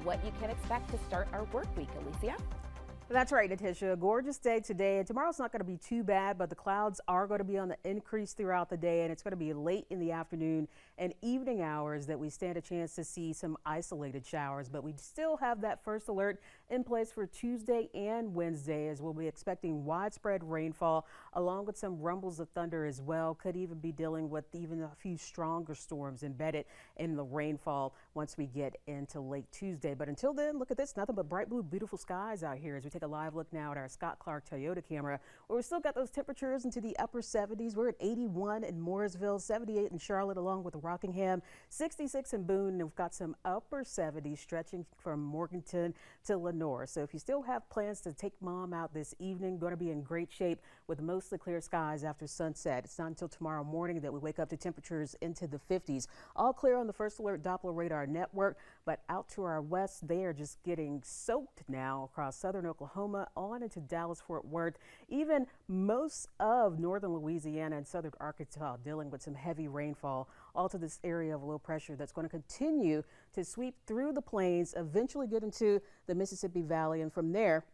what you can expect to start our work week. Alicia? That's right, Natisha. Gorgeous day today, and tomorrow's not going to be too bad, but the clouds are going to be on the increase throughout the day, and it's going to be late in the afternoon and evening hours that we stand a chance to see some isolated showers. But we still have that first alert in place for Tuesday and Wednesday, as we'll be expecting widespread rainfall along with some rumbles of thunder as well. Could even be dealing with even a few stronger storms embedded in the rainfall once we get into late Tuesday. But until then, look at this, nothing but bright blue, beautiful skies out here as we take a live look now at our Scott Clark Toyota camera, where we still got those temperatures into the upper 70s. We're at 81 in Mooresville, 78 in Charlotte, along with Rockingham, 66 in Boone, and we've got some upper 70s stretching from Morganton to Lenoir. So if you still have plans to take mom out this evening, going to be in great shape with mostly clear skies after sunset. It's not until tomorrow morning that we wake up to temperatures into the 50s. All clear on the first alert Doppler radar network, but out to our west, they are just getting soaked now across southern Oklahoma on into Dallas-Fort Worth, even most of northern Louisiana and southern Arkansas dealing with some heavy rainfall, all to this area of low pressure that's going to continue to sweep through the plains, eventually get into the Mississippi Valley, and from there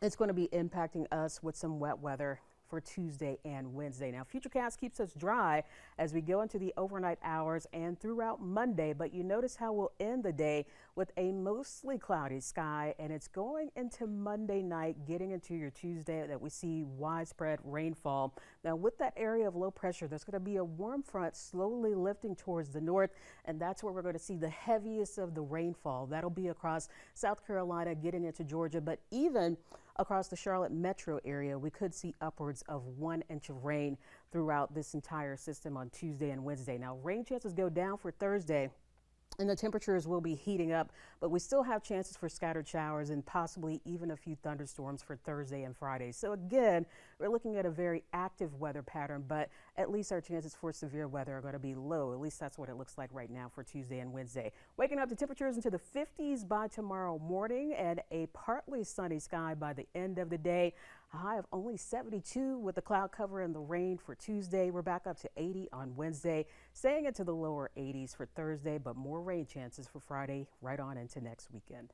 it's going to be impacting us with some wet weather for Tuesday and Wednesday. Now, Futurecast keeps us dry as we go into the overnight hours and throughout Monday, but you notice how we'll end the day with a mostly cloudy sky, and it's going into Monday night, getting into your Tuesday that we see widespread rainfall. Now, with that area of low pressure, there's going to be a warm front slowly lifting towards the north, and that's where we're going to see the heaviest of the rainfall. That'll be across South Carolina, getting into Georgia, but even across the Charlotte metro area, we could see upwards of 1 inch of rain throughout this entire system on Tuesday and Wednesday. Now, rain chances go down for Thursday, and the temperatures will be heating up, but we still have chances for scattered showers and possibly even a few thunderstorms for Thursday and Friday. So again, we're looking at a very active weather pattern, but at least our chances for severe weather are going to be low. At least that's what it looks like right now for Tuesday and Wednesday. Waking up to temperatures into the 50s by tomorrow morning and a partly sunny sky by the end of the day. A high of only 72 with the cloud cover and the rain for Tuesday. We're back up to 80 on Wednesday, staying into the lower 80s for Thursday, but more rain chances for Friday right on into next weekend.